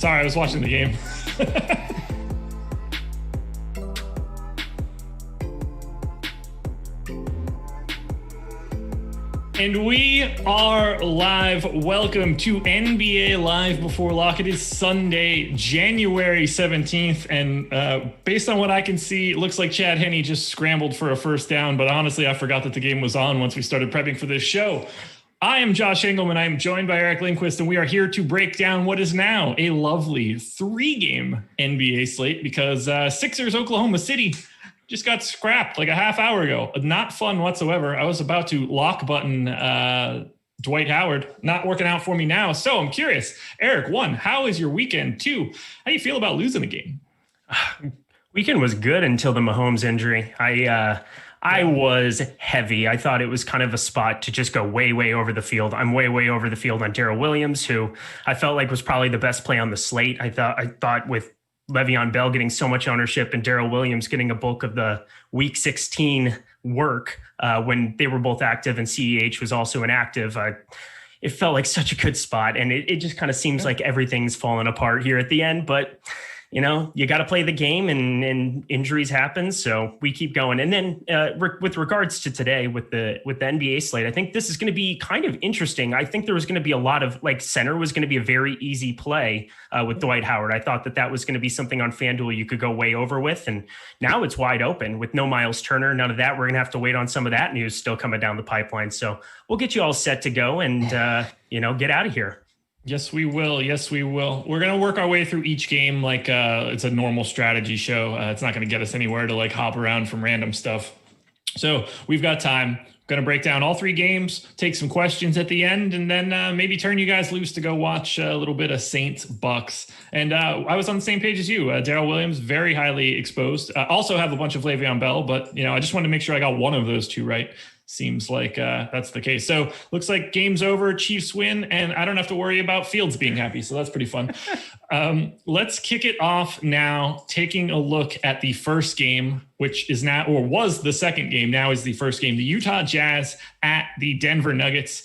Sorry, I was watching the game. And we are live. Welcome to NBA Live Before Lock. It is Sunday, January 17th. And based on what I can see, it looks like Chad Henne just scrambled for a first down. But honestly, I forgot that the game was on once we started prepping for this show. I am Josh Engleman. I am joined by Eric Lindquist, and we are here to break down what is now a lovely 3-game NBA slate because Sixers Oklahoma City just got scrapped like a half hour ago. Not fun whatsoever. I was about to lock button Dwight Howard. Not working out for me now. So I'm curious. Eric, 1, how is your weekend? 2, how do you feel about losing the game? Weekend was good until the Mahomes injury. I was heavy. I thought it was kind of a spot to just go way over the field. I'm way over the field on Darrell Williams, who I felt like was probably the best play on the slate. I thought with Le'Veon Bell getting so much ownership and Darrell Williams getting a bulk of the week 16 work when they were both active and CEH was also inactive. It felt like such a good spot. And it just kind of seems like everything's fallen apart here at the end. But, you know, you got to play the game and injuries happen. So we keep going. And then with regards to today with the NBA slate, I think this is going to be kind of interesting. I think there was going to be a lot of center was going to be a very easy play with Dwight Howard. I thought that was going to be something on FanDuel you could go way over with. And now it's wide open with no Miles Turner, none of that. We're going to have to wait on some of that news still coming down the pipeline. So we'll get you all set to go and, get out of here. Yes, we will. Yes, we will. We're going to work our way through each game like it's a normal strategy show. It's not going to get us anywhere to hop around from random stuff. So we've got time. Going to break down all 3 games, take some questions at the end, and then maybe turn you guys loose to go watch a little bit of Saints Bucks. And I was on the same page as you. Darrell Williams, very highly exposed. Also have a bunch of Le'Veon Bell, but I just wanted to make sure I got one of those 2 right. Seems like that's the case. So looks like game's over, Chiefs win, and I don't have to worry about Fields being happy. So that's pretty fun. Let's kick it off now, taking a look at the first game, which is now, or was the second game, now is the first game. The Utah Jazz at the Denver Nuggets.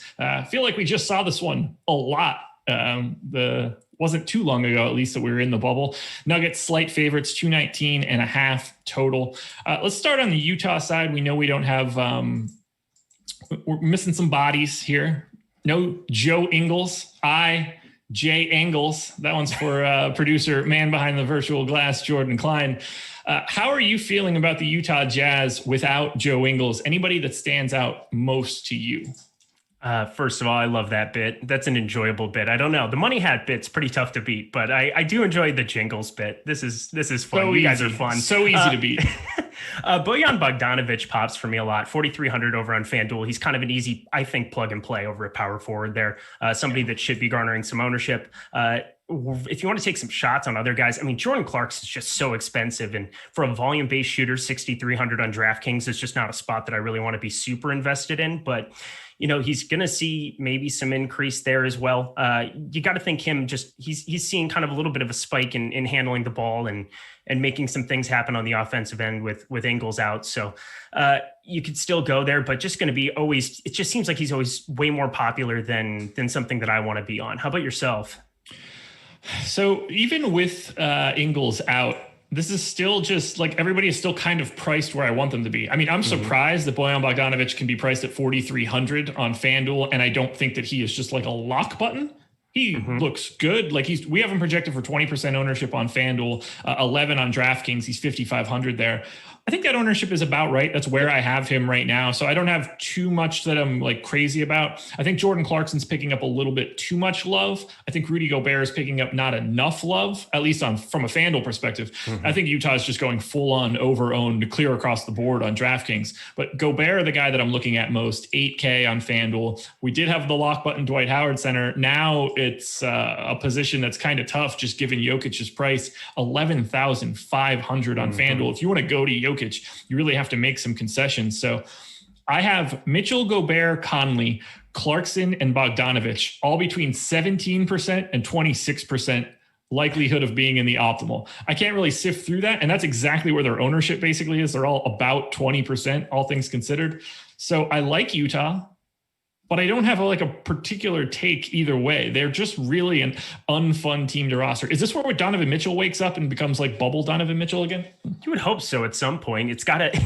Feel like we just saw this one a lot. Wasn't too long ago, at least, that we were in the bubble. Nuggets slight favorites, 219.5 total. Let's start on the Utah side. We know we don't have... we're missing some bodies here. No Joe Ingles. Jay Angles. That one's for producer, man behind the virtual glass, Jordan Klein. How are you feeling about the Utah Jazz without Joe Ingles? Anybody that stands out most to you? First of all, I love that bit. That's an enjoyable bit. I don't know. The money hat bit's pretty tough to beat, but I do enjoy the Jingles bit. This is fun. So you guys are fun. So easy to beat. Bojan Bogdanovic pops for me a lot. 4,300 over on FanDuel. He's kind of an easy, I think, plug and play over at power forward there. Somebody that should be garnering some ownership. If you want to take some shots on other guys, I mean, Jordan Clarkson is just so expensive. And for a volume-based shooter, 6,300 on DraftKings is just not a spot that I really want to be super invested in. But he's going to see maybe some increase there as well. You got to think he's seeing kind of a little bit of a spike in handling the ball and making some things happen on the offensive end with Ingles out. So you could still go there, but just going to be always, it just seems like he's always way more popular than something that I want to be on. How about yourself? So even with Ingles out, this is still just everybody is still kind of priced where I want them to be. I mean, I'm surprised that Bojan Bogdanovic can be priced at 4,300 on FanDuel, and I don't think that he is just a lock button. He looks good. We have him projected for 20% ownership on FanDuel, 11 on DraftKings. He's 5,500 there. I think that ownership is about right. That's where I have him right now. So I don't have too much that I'm crazy about. I think Jordan Clarkson's picking up a little bit too much love. I think Rudy Gobert is picking up not enough love, at least from a FanDuel perspective. I think Utah is just going full on over-owned clear across the board on DraftKings. But Gobert, the guy that I'm looking at most, 8K on FanDuel. We did have the lock button Dwight Howard center. Now it's a position that's kind of tough, just given Jokic's price, 11,500 on FanDuel. If you want to go to Jokic, you really have to make some concessions. So I have Mitchell, Gobert, Conley, Clarkson, and Bogdanovic all between 17% and 26% likelihood of being in the optimal. I can't really sift through that. And that's exactly where their ownership basically is. They're all about 20%, all things considered. So I like Utah. but I don't have a particular take either way. They're just really an unfun team to roster. Is this where Donovan Mitchell wakes up and becomes like bubble Donovan Mitchell again? You would hope so at some point. It's got to,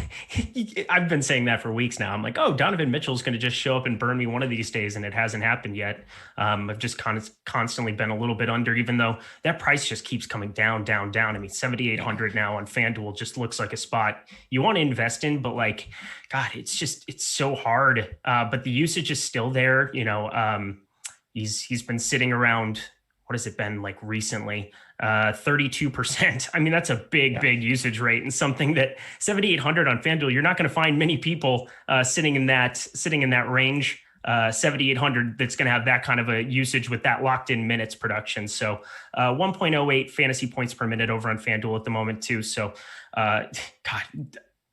I've been saying that for weeks now. I'm like, oh, Donovan Mitchell's going to just show up and burn me one of these days. And it hasn't happened yet. I've just constantly been a little bit under, even though that price just keeps coming down, down, down. I mean, 7,800 now on FanDuel just looks like a spot you want to invest in, but like, God, it's so hard. But the usage is still there. He's been sitting around, what has it been like recently? 32%. I mean, that's a big usage rate, and something that 7,800 on FanDuel, you're not going to find many people sitting in that range. 7,800 that's going to have that kind of a usage with that locked in minutes production. So 1.08 fantasy points per minute over on FanDuel at the moment too. So God,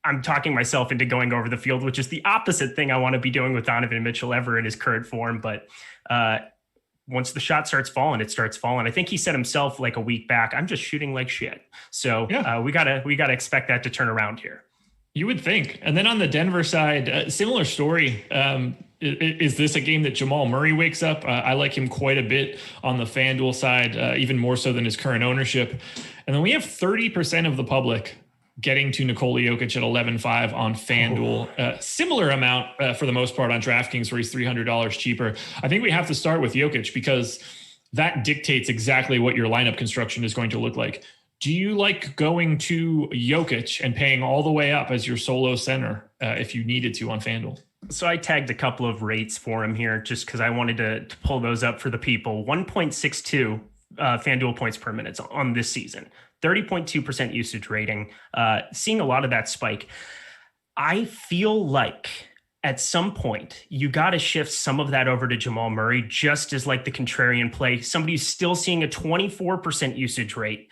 I'm talking myself into going over the field, which is the opposite thing I want to be doing with Donovan Mitchell ever in his current form. But once the shot starts falling, it starts falling. I think he said himself like a week back, I'm just shooting like shit. So we gotta expect that to turn around here. You would think. And then on the Denver side, similar story. Is this a game that Jamal Murray wakes up? I like him quite a bit on the FanDuel side, even more so than his current ownership. And then we have 30% of the public getting to Nikola Jokic at 11.5 on FanDuel. Similar amount for the most part on DraftKings, where he's $300 cheaper. I think we have to start with Jokic because that dictates exactly what your lineup construction is going to look like. Do you like going to Jokic and paying all the way up as your solo center if you needed to on FanDuel? So I tagged a couple of rates for him here just because I wanted to pull those up for the people. 1.62 FanDuel points per minute on this season. 30.2% usage rating. Seeing a lot of that spike. I feel like at some point you got to shift some of that over to Jamal Murray, just as like the contrarian play. Somebody who's still seeing a 24% usage rate,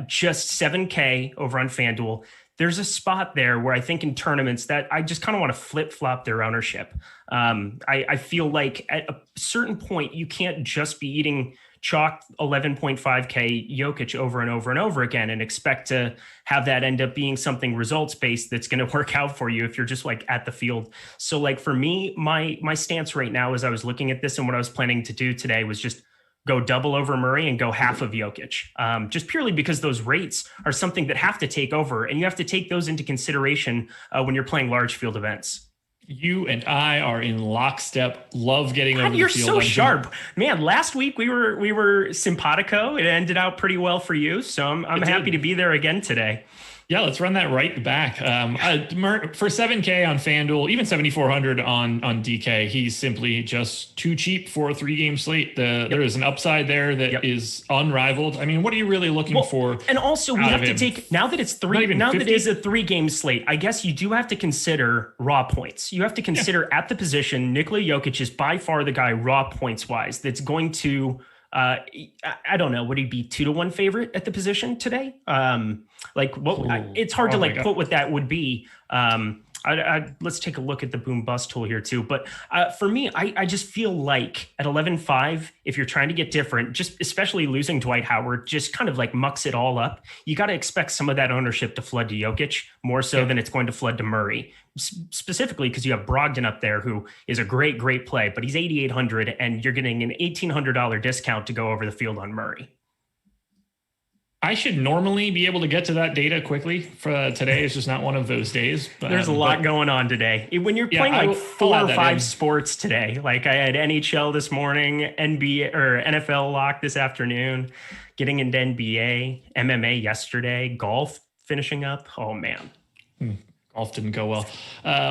just 7K over on FanDuel. There's a spot there where I think in tournaments that I just kind of want to flip flop their ownership. I feel like at a certain point, you can't just be eating chalk 11.5K Jokic over and over and over again and expect to have that end up being something results based that's going to work out for you if you're just like at the field. So like for me, my stance right now, as I was looking at this and what I was planning to do today, was just go double over Murray and go half of Jokic, just purely because those rates are something that have to take over, and you have to take those into consideration when you're playing large field events. You and I are in lockstep. Love getting over the field. You're so sharp, man. Last week we were simpatico. It ended out pretty well for you, so I'm happy to be there again today. Yeah, let's run that right back. For 7K on FanDuel, even 7,400 on DK, he's simply just too cheap for a 3-game slate. There is an upside there that is unrivaled. I mean, what are you really looking for? And also, we have to take, now that it's that it is a 3-game slate, I guess you do have to consider raw points. You have to consider at the position, Nikola Jokic is by far the guy raw points wise that's going to, I don't know, would he be 2-1 favorite at the position today? It's hard to put what that would be. Let's take a look at the boom bust tool here too. But for me, I just feel like at 11.5, if you're trying to get different, just especially losing Dwight Howard, just kind of like mucks it all up. You got to expect some of that ownership to flood to Jokic more so than it's going to flood to Murray, specifically because you have Brogdon up there, who is a great play, but he's 8,800 and you're getting an $1,800 discount to go over the field on Murray. I should normally be able to get to that data quickly. For today, it's just not one of those days. There's a lot going on today. When you're playing 4 or 5 sports today, like I had NHL this morning, NBA or NFL lock this afternoon, getting into NBA, MMA yesterday, golf finishing up. Oh man. Golf didn't go well.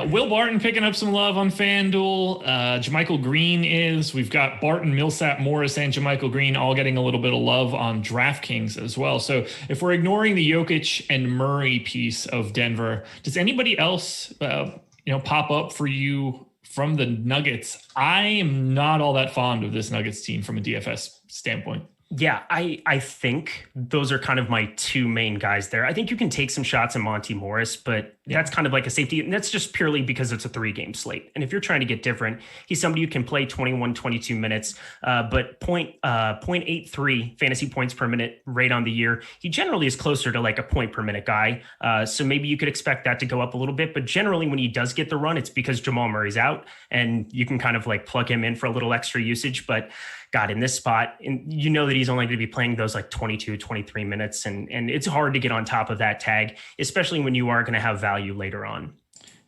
Will Barton picking up some love on FanDuel. JaMychal Green is. We've got Barton, Millsap, Morris, and JaMychal Green all getting a little bit of love on DraftKings as well. So if we're ignoring the Jokic and Murray piece of Denver, does anybody else pop up for you from the Nuggets? I am not all that fond of this Nuggets team from a DFS standpoint. Yeah, I think those are kind of my two main guys there. I think you can take some shots at Monty Morris, but that's kind of like a safety. And that's just purely because it's a 3-game slate. And if you're trying to get different, he's somebody who can play 21, 22 minutes, but 0.83 fantasy points per minute rate on the year. He generally is closer to like a point per minute guy. So maybe you could expect that to go up a little bit. But generally, when he does get the run, it's because Jamal Murray's out and you can kind of like plug him in for a little extra usage. But God, in this spot, and you know that he's only going to be playing those like 22, 23 minutes. And it's hard to get on top of that tag, especially when you are going to have value later on.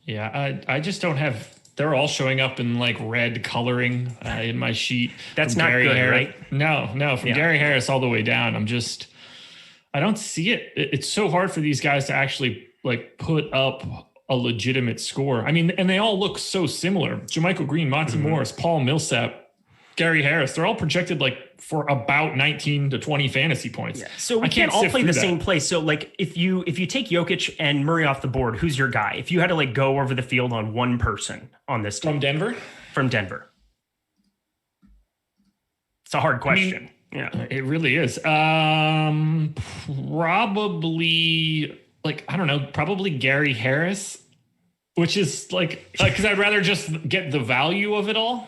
Yeah, I just don't have, they're all showing up in like red coloring in my sheet. That's not Gary good, Harris. Right? No, from Gary Harris all the way down. I don't see it. It's so hard for these guys to actually like put up a legitimate score. I mean, and they all look so similar. Jermichael Green, Monty Morris, Paul Millsap, Gary Harris, they're all projected like for about 19 to 20 fantasy points. Yeah. So we can't all play the same place. So like if you take Jokic and Murray off the board, who's your guy? If you had to like go over the field on one person on this team. From Denver. It's a hard question. Yeah, it really is. Probably like, I don't know, probably Gary Harris, which is like, because I'd rather just get the value of it all.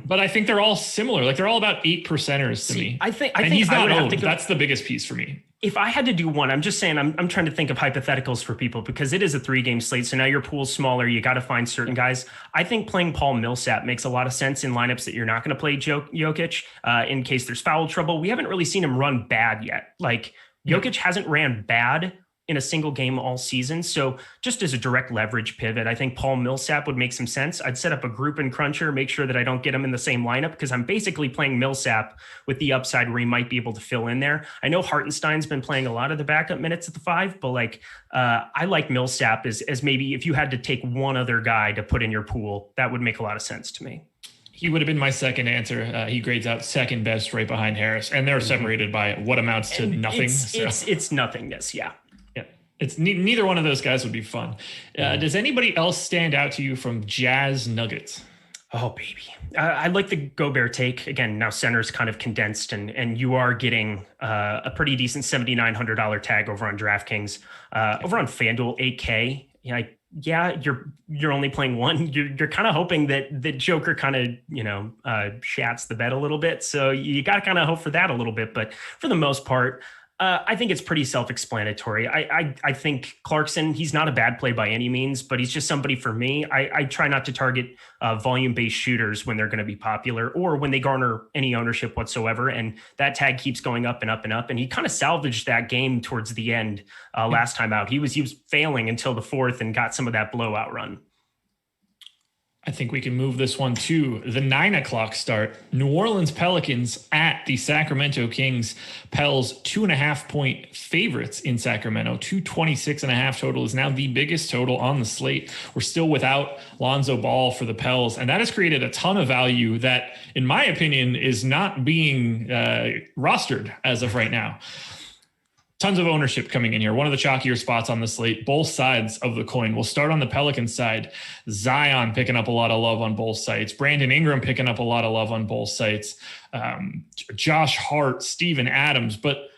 But I think they're all similar. Like they're all about 8%ers to me. I think he's not owned. That's the biggest piece for me. If I had to do one, I'm just saying I'm trying to think of hypotheticals for people because it is a 3-game slate. So now your pool's smaller. You got to find certain guys. I think playing Paul Millsap makes a lot of sense in lineups that you're not going to play Jokic in case there's foul trouble. We haven't really seen him run bad yet. Like Jokic hasn't ran bad in a single game all season. So just as a direct leverage pivot, I think Paul Millsap would make some sense. I'd set up a group in Cruncher, make sure that I don't get him in the same lineup because I'm basically playing Millsap with the upside where he might be able to fill in there. I know Hartenstein's been playing a lot of the backup minutes at the 5, but like I like Millsap as maybe if you had to take one other guy to put in your pool, that would make a lot of sense to me. He would have been my second answer. He grades out second best right behind Harris, and they're separated by what amounts to nothing. It's nothingness, yeah. It's neither one of those guys would be fun. Does anybody else stand out to you from Jazz Nuggets? Oh, baby. I like the Gobert take. Again, now center's kind of condensed, and you are getting a pretty decent $7,900 tag over on DraftKings. Over on FanDuel, 8K. You're only playing one. You're kind of hoping that Joker kind of, shats the bed a little bit. So you got to kind of hope for that a little bit. But for the most part, I think it's pretty self-explanatory. I think Clarkson, he's not a bad play by any means, but he's just somebody for me. I try not to target volume-based shooters when they're going to be popular or when they garner any ownership whatsoever. And that tag keeps going up and up and up. And he kind of salvaged that game towards the end last time out. He was failing until the 4th and got some of that blowout run. I think we can move this one to the 9:00 start. New Orleans Pelicans at the Sacramento Kings. Pels 2.5-point favorites in Sacramento. 226.5 total is now the biggest total on the slate. We're still without Lonzo Ball for the Pels, and that has created a ton of value that, in my opinion, is not being rostered as of right now. Tons of ownership coming in here. One of the chalkier spots on the slate, both sides of the coin. We'll start on the Pelicans side. Zion picking up a lot of love on both sides. Brandon Ingram picking up a lot of love on both sides. Josh Hart, Steven Adams. But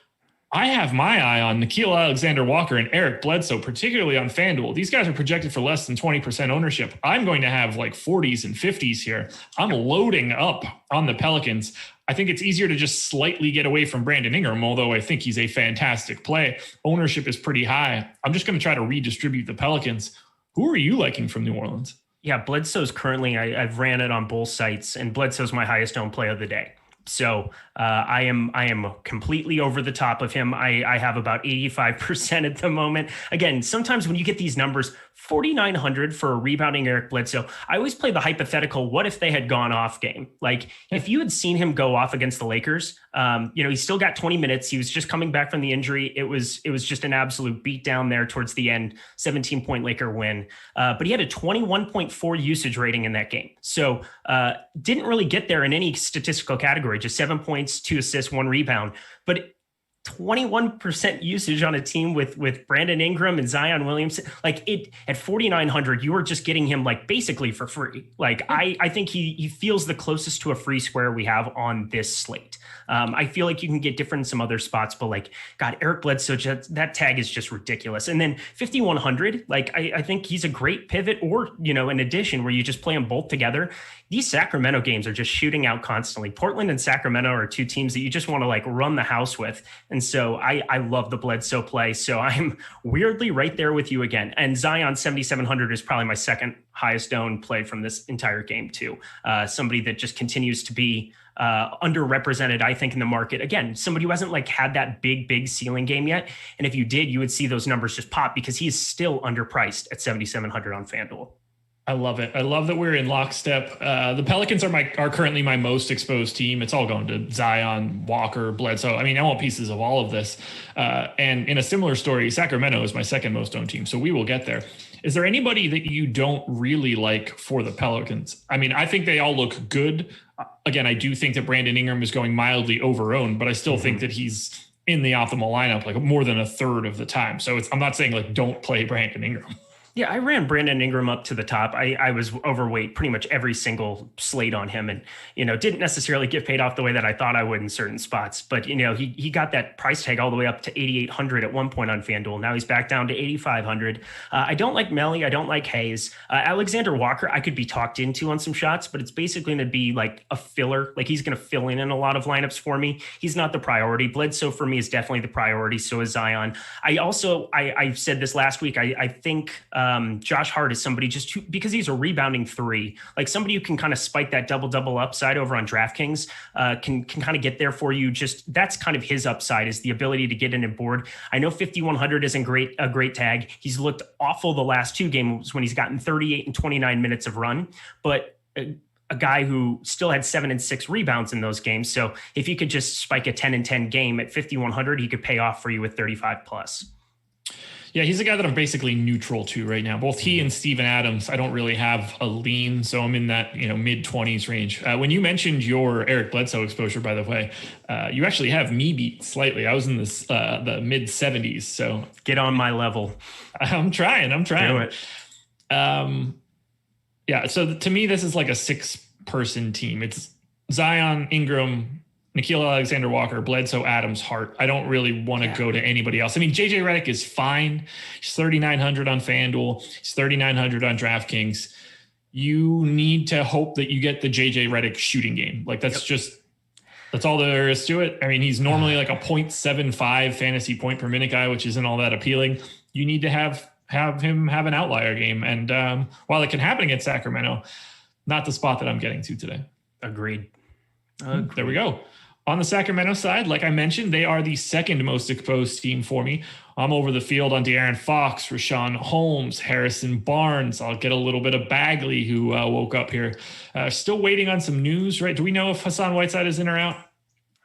I have my eye on Nickeil Alexander-Walker and Eric Bledsoe, particularly on FanDuel. These guys are projected for less than 20% ownership. I'm going to have like 40s and 50s here. I'm loading up on the Pelicans. I think it's easier to just slightly get away from Brandon Ingram, although I think he's a fantastic play. Ownership is pretty high. I'm just going to try to redistribute the Pelicans. Who are you liking from New Orleans? Yeah, Bledsoe's currently, I've ran it on both sites, and Bledsoe's my highest owned play of the day. So I am completely over the top of him. I have about 85% at the moment. Again, sometimes when you get these numbers, 4,900 for a rebounding Eric Bledsoe, I always play the hypothetical, what if they had gone off game? Like if you had seen him go off against the Lakers, he still got 20 minutes. He was just coming back from the injury. It was just an absolute beat down there towards the end, 17-point Laker win. But he had a 21.4 usage rating in that game. So didn't really get there in any statistical category, just 7 points, 2 assists, 1 rebound. But 21% usage on a team with Brandon Ingram and Zion Williamson. Like it at 4,900, you are just getting him like basically for free. Like I think he feels the closest to a free square we have on this slate. I feel like you can get different in some other spots, but like, God, Eric Bledsoe, that tag is just ridiculous. And then 5,100, like I think he's a great pivot, or, an addition where you just play them both together. These Sacramento games are just shooting out constantly. Portland and Sacramento are two teams that you just want to like run the house with. And so I love the Bledsoe play. So I'm weirdly right there with you again. And Zion 7,700 is probably my second highest owned play from this entire game too. Somebody that just continues to be underrepresented, I think, in the market. Again, somebody who hasn't like had that big ceiling game yet. And if you did, you would see those numbers just pop because he is still underpriced at 7,700 on FanDuel. I love it. I love that we're in lockstep. The Pelicans are currently my most exposed team. It's all going to Zion, Walker, Bledsoe. I mean, I want pieces of all of this. And in a similar story, Sacramento is my second most owned team. So we will get there. Is there anybody that you don't really like for the Pelicans? I mean, I think they all look good. Again, I do think that Brandon Ingram is going mildly over-owned, but I still think that he's in the optimal lineup like more than a third of the time. So I'm not saying like don't play Brandon Ingram. Yeah, I ran Brandon Ingram up to the top. I was overweight pretty much every single slate on him, and didn't necessarily get paid off the way that I thought I would in certain spots. But he got that price tag all the way up to 8,800 at one point on FanDuel. Now he's back down to 8,500. I don't like Melly. I don't like Hayes. Alexander Walker, I could be talked into on some shots, but it's basically going to be like a filler. Like he's going to fill in a lot of lineups for me. He's not the priority. Bledsoe for me is definitely the priority. So is Zion. I said this last week. I think. Josh Hart is somebody because he's a rebounding three, like somebody who can kind of spike that double upside over on DraftKings, can kind of get there for you. Just that's kind of his upside, is the ability to get in and board. I know 5,100 isn't a great tag. He's looked awful the last two games when he's gotten 38 and 29 minutes of run, but a guy who still had 7 and 6 rebounds in those games. So if you could just spike a 10 and 10 game at 5,100, he could pay off for you with 35 plus. Yeah, he's a guy that I'm basically neutral to right now. Both he and Steven Adams, I don't really have a lean, so I'm in that mid-20s range. When you mentioned your Eric Bledsoe exposure, by the way, you actually have me beat slightly. I was in the mid-70s, so get on my level. I'm trying. Do it. Yeah, so to me, this is like a 6-person team. It's Zion, Ingram, Nickeil Alexander-Walker, Bledsoe, Adams, Hart. I don't really want to go to anybody else. I mean, JJ Redick is fine. He's 3,900 on FanDuel. He's 3,900 on DraftKings. You need to hope that you get the JJ Redick shooting game. Like that's all there is to it. I mean, he's normally like a 0.75 fantasy point per minute guy, which isn't all that appealing. You need to have him have an outlier game. And while it can happen against Sacramento, not the spot that I'm getting to today. Agreed. There we go. On the Sacramento side, like I mentioned, they are the second most exposed team for me. I'm over the field on De'Aaron Fox, Rashawn Holmes, Harrison Barnes. I'll get a little bit of Bagley, who woke up here. Still waiting on some news, right? Do we know if Hassan Whiteside is in or out?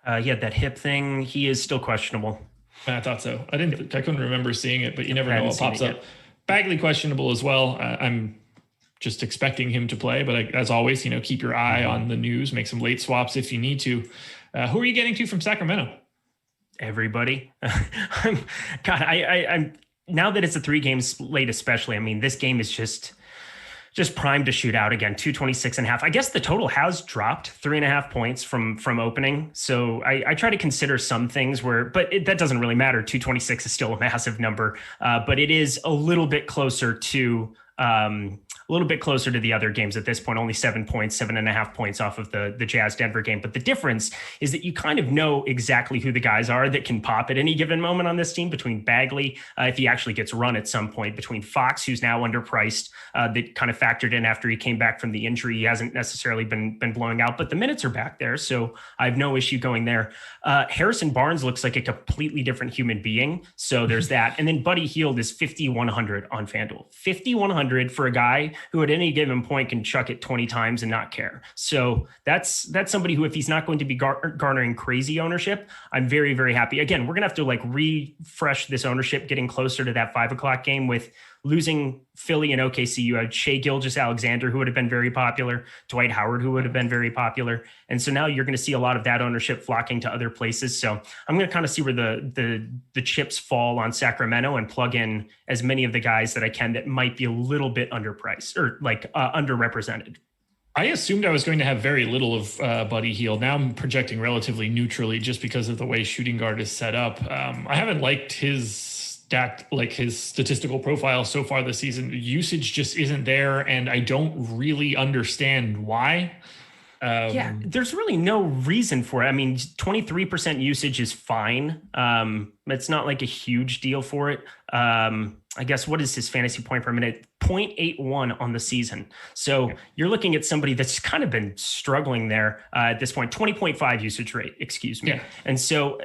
Yeah, that hip thing, he is still questionable. I thought so. I couldn't remember seeing it, but you never know what pops up. Bagley questionable as well. I'm just expecting him to play, but as always, keep your eye on the news, make some late swaps if you need to. Who are you getting to from Sacramento? Everybody. I'm now that it's a 3-game slate, especially. I mean, this game is just primed to shoot out again. 226.5. I guess the total has dropped 3.5 points from opening. So I try to consider some things that doesn't really matter. 226 is still a massive number, but it is a little bit closer to the other games at this point, only 7.5 points off of the Jazz Denver game. But the difference is that you kind of know exactly who the guys are that can pop at any given moment on this team, between Bagley, if he actually gets run at some point, between Fox, who's now underpriced, that kind of factored in after he came back from the injury. He hasn't necessarily been blowing out, but the minutes are back there. So I have no issue going there. Harrison Barnes looks like a completely different human being. So there's that. And then Buddy Hield is 5,100 on FanDuel. 5,100 for a guy who at any given point can chuck it 20 times and not care. So that's somebody who, if he's not going to be garnering crazy ownership, I'm very, very happy. Again, we're going to have to like refresh this ownership, getting closer to that 5 o'clock game with losing Philly and OKC, you had Shea Gilgeous-Alexander, who would have been very popular, Dwight Howard, who would have been very popular. And so now you're going to see a lot of that ownership flocking to other places. So I'm going to kind of see where the chips fall on Sacramento and plug in as many of the guys that I can that might be a little bit underpriced or like underrepresented. I assumed I was going to have very little of Buddy Hield. Now I'm projecting relatively neutrally just because of the way shooting guard is set up. I haven't liked his statistical profile so far this season. Usage just isn't there, and I don't really understand why. There's really no reason for it. I mean, 23% usage is fine. It's not like a huge deal for it. I guess, what is his fantasy point per minute? 0.81 on the season. So you're looking at somebody that's kind of been struggling there at this point, 20.5 usage rate, excuse me. Yeah. And so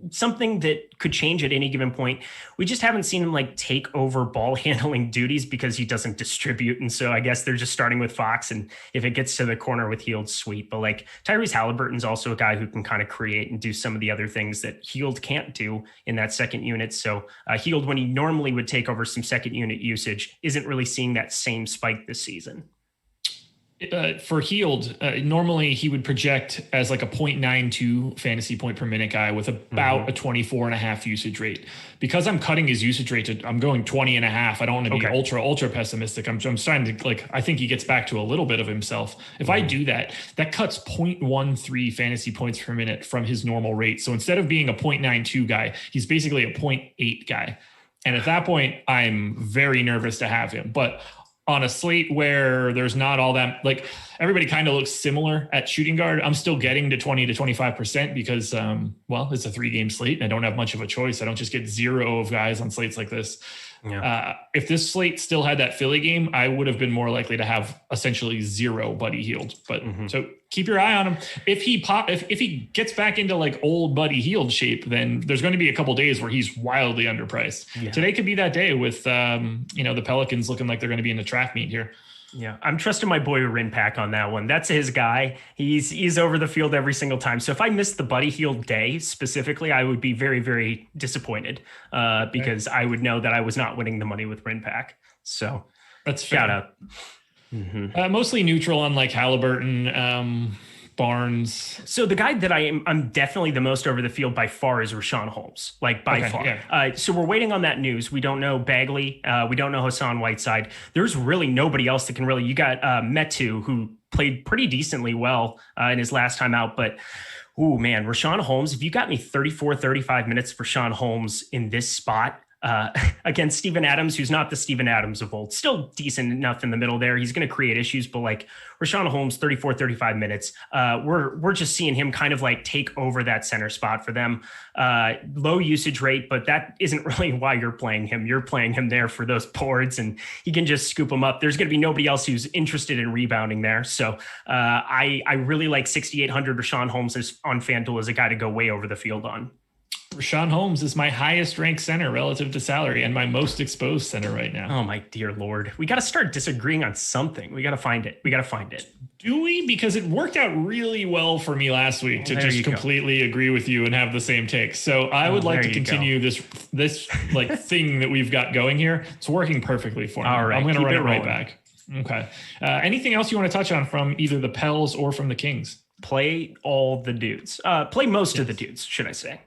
something that could change at any given point. We just haven't seen him like take over ball handling duties because he doesn't distribute. And so I guess they're just starting with Fox. And if it gets to the corner with Hield, sweet. But like Tyrese Halliburton's also a guy who can kind of create and do some of the other things that Hield can't do in that second unit. So Hield, when he normally would take over some second unit usage, isn't really seeing that same spike this season. For Hield, normally he would project as like a 0.92 fantasy point per minute guy with about a 24.5 usage rate. Because I'm cutting his usage rate I'm going 20.5. I don't want to be ultra pessimistic. I'm starting to I think he gets back to a little bit of himself. If I do that, that cuts 0.13 fantasy points per minute from his normal rate. So instead of being a 0.92 guy, he's basically a 0.8 guy. And at that point, I'm very nervous to have him. But on a slate where there's not all that, like everybody kind of looks similar at shooting guard, I'm still getting to 20 to 25% because, it's a 3-game slate and I don't have much of a choice. I don't just get zero of guys on slates like this. Yeah. If this slate still had that Philly game, I would have been more likely to have essentially zero Buddy Hield. But so keep your eye on him. If he gets back into like old Buddy Hield shape, then there's going to be a couple days where he's wildly underpriced. Yeah. Today could be that day with the Pelicans looking like they're going to be in the track meet here. Yeah, I'm trusting my boy Rinpack on that one. That's his guy. He's over the field every single time. So if I missed the Buddy Hield day specifically, I would be very, very disappointed because I would know that I was not winning the money with Rinpack. So that's fair. Shout out. Mostly neutral on like Halliburton, Barnes. So the guy that I'm definitely the most over the field by far is Rashawn Holmes, like by far. Yeah. So we're waiting on that news. We don't know Bagley. We don't know Hassan Whiteside. There's really nobody else that can really, you got Metu, who played pretty decently well in his last time out, but oh man, Rashawn Holmes, if you got me 35 minutes for Rashawn Holmes in this spot, against Steven Adams, who's not the Steven Adams of old, still decent enough in the middle there. He's going to create issues, but like Rashawn Holmes, 35 minutes. We're just seeing him kind of like take over that center spot for them. Low usage rate, but that isn't really why you're playing him. You're playing him there for those boards and he can just scoop them up. There's going to be nobody else who's interested in rebounding there. So I really like 6,800 Rashawn Holmes on FanDuel as a guy to go way over the field on. Rashawn Holmes is my highest ranked center relative to salary and my most exposed center right now. Oh, my dear Lord. We got to start disagreeing on something. We got to find it. Do we? Because it worked out really well for me last week to just completely agree with you and have the same take. So I would like to continue this like thing that we've got going here. It's working perfectly for me. All right. I'm going to run it right back. Okay. Anything else you want to touch on from either the Pels or from the Kings? Play all the dudes. Play most of the dudes, should I say.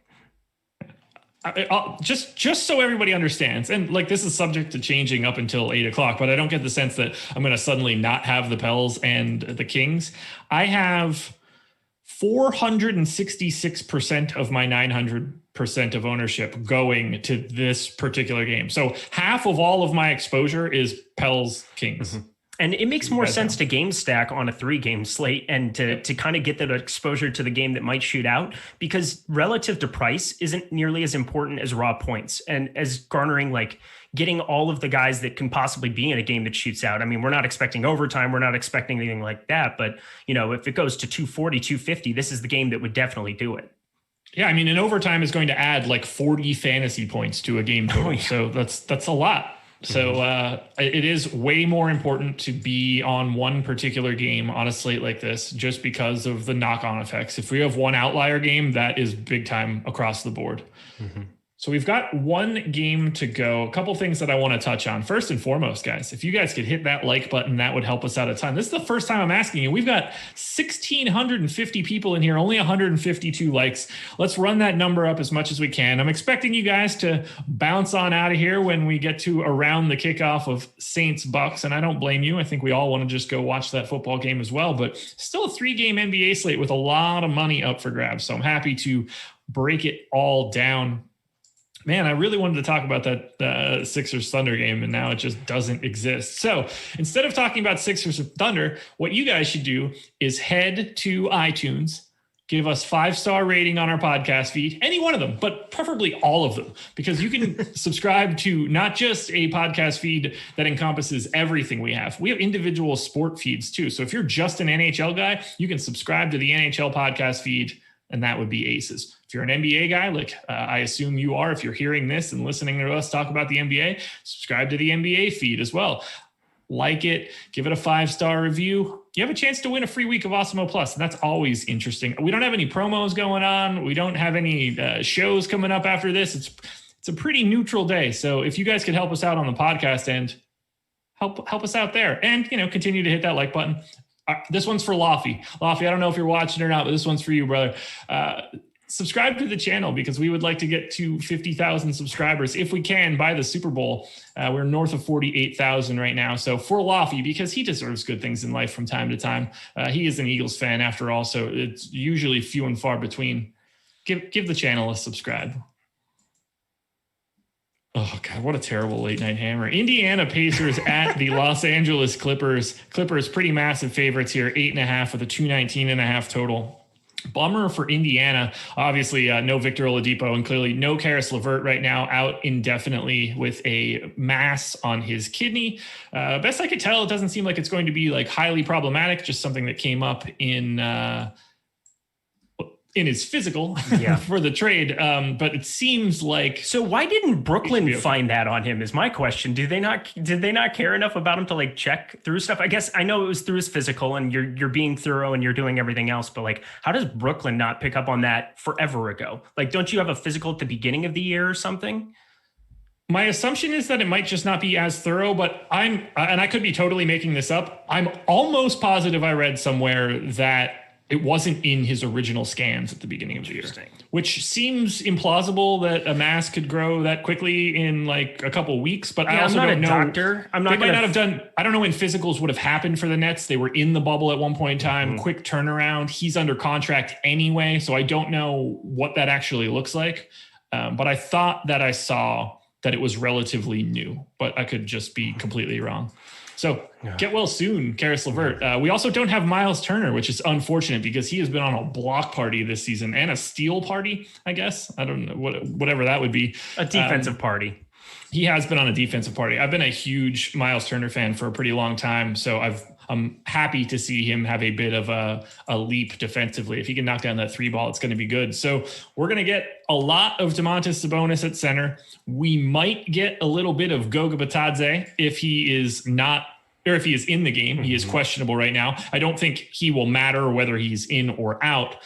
Just so everybody understands, and like this is subject to changing up until 8:00, but I don't get the sense that I'm going to suddenly not have the Pels and the Kings. I have 466% of my 900% of ownership going to this particular game. So half of all of my exposure is Pels Kings. Mm-hmm. And it makes more sense to game stack on a 3-game slate and to kind of get that exposure to the game that might shoot out, because relative to price isn't nearly as important as raw points and as garnering, like getting all of the guys that can possibly be in a game that shoots out. I mean, we're not expecting overtime. We're not expecting anything like that. But, if it goes to 240, 250, this is the game that would definitely do it. Yeah, I mean, an overtime is going to add like 40 fantasy points to a game total. Oh, yeah. So that's a lot. So it is way more important to be on one particular game on a slate like this, just because of the knock-on effects. If we have one outlier game, that is big time across the board. Mm-hmm. So we've got one game to go. A couple things that I want to touch on. First and foremost, guys, if you guys could hit that like button, that would help us out a ton. This is the first time I'm asking you. We've got 1,650 people in here, only 152 likes. Let's run that number up as much as we can. I'm expecting you guys to bounce on out of here when we get to around the kickoff of Saints Bucks, and I don't blame you. I think we all want to just go watch that football game as well, but still a 3-game NBA slate with a lot of money up for grabs. So I'm happy to break it all down. Man, I really wanted to talk about that Sixers Thunder game, and now it just doesn't exist. So instead of talking about Sixers Thunder, what you guys should do is head to iTunes, give us 5-star rating on our podcast feed, any one of them, but preferably all of them, because you can subscribe to not just a podcast feed that encompasses everything we have. We have individual sport feeds too. So if you're just an NHL guy, you can subscribe to the NHL podcast feed, and that would be aces. If you're an NBA guy, like I assume you are, if you're hearing this and listening to us talk about the NBA, subscribe to the NBA feed as well. Like it, give it a 5-star review. You have a chance to win a free week of Awesemo Plus, and that's always interesting. We don't have any promos going on. We don't have any shows coming up after this. It's a pretty neutral day. So if you guys could help us out on the podcast end, help us out there, and continue to hit that like button. This one's for Laffy. Laffy, I don't know if you're watching or not, but this one's for you, brother. Subscribe to the channel because we would like to get to 50,000 subscribers if we can by the Super Bowl. We're north of 48,000 right now. So for Laffy, because he deserves good things in life from time to time. He is an Eagles fan after all, so it's usually few and far between. Give the channel a subscribe. Oh, God, what a terrible late night hammer. Indiana Pacers at the Los Angeles Clippers. Clippers pretty massive favorites here, 8.5 with a 219.5 total. Bummer for Indiana. Obviously, no Victor Oladipo, and clearly no Karis LeVert right now, out indefinitely with a mass on his kidney. Best I could tell, it doesn't seem like it's going to be like highly problematic, just something that came up in his physical for the trade. But it seems like. So why didn't Brooklyn find that on him is my question. Did they not care enough about him to like check through stuff? I guess I know it was through his physical and you're being thorough and you're doing everything else, but like, how does Brooklyn not pick up on that forever ago? Like, don't you have a physical at the beginning of the year or something? My assumption is that it might just not be as thorough, but and I could be totally making this up. I'm almost positive I read somewhere that it wasn't in his original scans at the beginning of the year, which seems implausible that a mass could grow that quickly in like a couple of weeks. But I also don't know. Doctor. They might not have done. I don't know when physicals would have happened for the Nets. They were in the bubble at one point in time. Quick turnaround. He's under contract anyway, so I don't know what that actually looks like. But I thought that I saw that it was relatively new, but I could just be completely wrong. So get well soon, Karis LeVert. We also don't have Miles Turner, which is unfortunate because he has been on a block party this season and a steal party, I guess. I don't know, whatever that would be. A defensive party. He has been on a defensive party. I've been a huge Miles Turner fan for a pretty long time, so I'm happy to see him have a bit of a leap defensively. If he can knock down that 3 ball, it's going to be good. So we're going to get a lot of Domantas Sabonis at center. We might get a little bit of Goga Bitadze if he is not, or if he is in the game. He is questionable right now. I don't think he will matter whether he's in or out.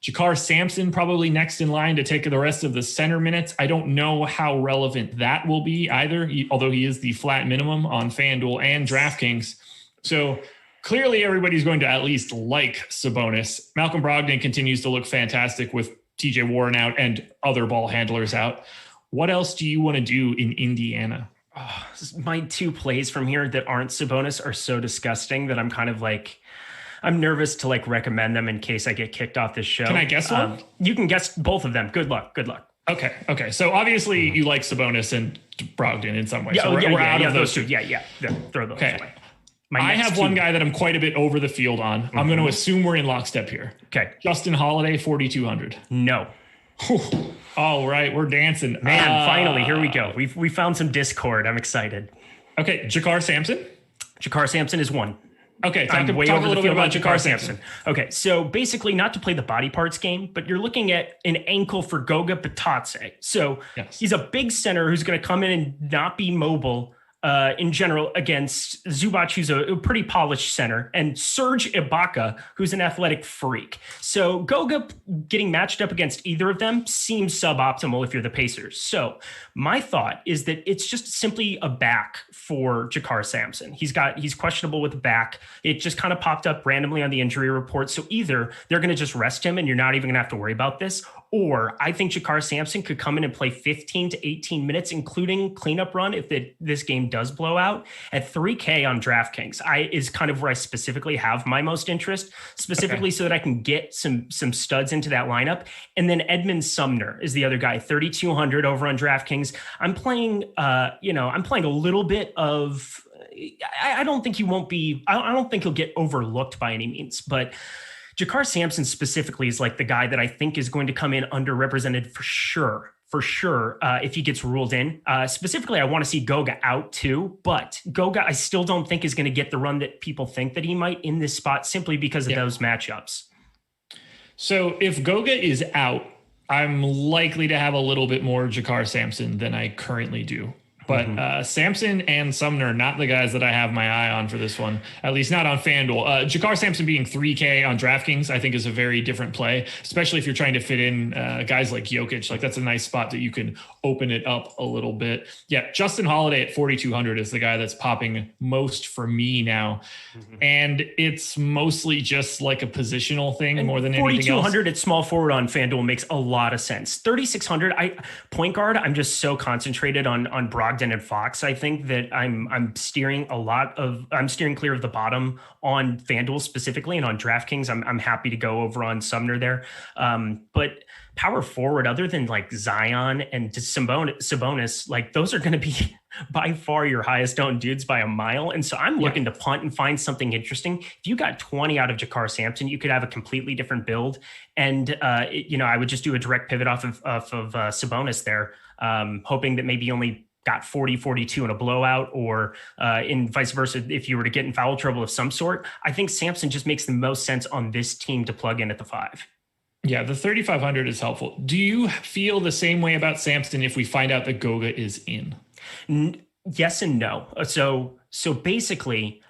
Jakar Sampson probably next in line to take the rest of the center minutes. I don't know how relevant that will be either, although he is the flat minimum on FanDuel and DraftKings. So clearly everybody's going to at least like Sabonis. Malcolm Brogdon continues to look fantastic with TJ Warren out and other ball handlers out. What else do you want to do in Indiana? Oh, my 2 plays from here that aren't Sabonis are so disgusting that I'm kind of like, I'm nervous to like recommend them in case I get kicked off this show. Can I guess one? You can guess both of them. Good luck. Okay. So obviously you like Sabonis and Brogdon in some way. Yeah, so we're out of those two. Yeah. Throw those away. I have one guy that I'm quite a bit over the field on. I'm going to assume we're in lockstep here. Okay. Justin Holiday, 4,200. No. All right, we're dancing. Man, finally, here we go. We found some discord. I'm excited. Okay, Jakar Sampson? Jakar Sampson is 1. Okay, talk a little bit about Jakar Sampson. Okay, so basically not to play the body parts game, but you're looking at an ankle for Goga Bitadze. So he's a big center who's going to come in and not be mobile in general against Zubac, who's a pretty polished center, and Serge Ibaka, who's an athletic freak. So Goga getting matched up against either of them seems suboptimal if you're the Pacers. So my thought is that it's just simply a back for Jakar Sampson. He's questionable with the back. It just kind of popped up randomly on the injury report. So either they're going to just rest him and you're not even going to have to worry about this, or I think Jakar Sampson could come in and play 15 to 18 minutes, including cleanup run if this game does blow out at 3K on DraftKings. Is kind of where I specifically have my most interest, specifically so that I can get some studs into that lineup. And then Edmund Sumner is the other guy, 3,200 over on DraftKings. I'm playing a little bit of. I don't think he won't be. I don't think he'll get overlooked by any means, but Jakar Sampson specifically is like the guy that I think is going to come in underrepresented for sure. If he gets ruled in. Specifically, I want to see Goga out too, but Goga I still don't think is going to get the run that people think that he might in this spot simply because of those matchups. So if Goga is out, I'm likely to have a little bit more Jakar Sampson than I currently do. But Sampson and Sumner, not the guys that I have my eye on for this one, at least not on FanDuel. Jakar Sampson being 3K on DraftKings, I think is a very different play, especially if you're trying to fit in guys like Jokic. Like that's a nice spot that you can open it up a little bit. Yeah, Justin Holiday at 4,200 is the guy that's popping most for me now. And it's mostly just like a positional thing more than anything else. 4,200 at small forward on FanDuel makes a lot of sense. 3,600, point guard, I'm just so concentrated on Brogdon and Fox. I think that I'm steering clear of the bottom on FanDuel specifically, and on DraftKings I'm happy to go over on Sumner there. But power forward, other than like Zion and Sabonis, like those are going to be by far your highest owned dudes by a mile. And so I'm looking to punt and find something interesting. If you got 20 out of Jakar Sampson, you could have a completely different build. And I would just do a direct pivot off of Sabonis there, hoping that maybe only got 40, 42 in a blowout, or in vice versa, if you were to get in foul trouble of some sort. I think Sampson just makes the most sense on this team to plug in at the 5. Yeah, the 3,500 is helpful. Do you feel the same way about Sampson if we find out that Goga is in? Yes and no. So basically,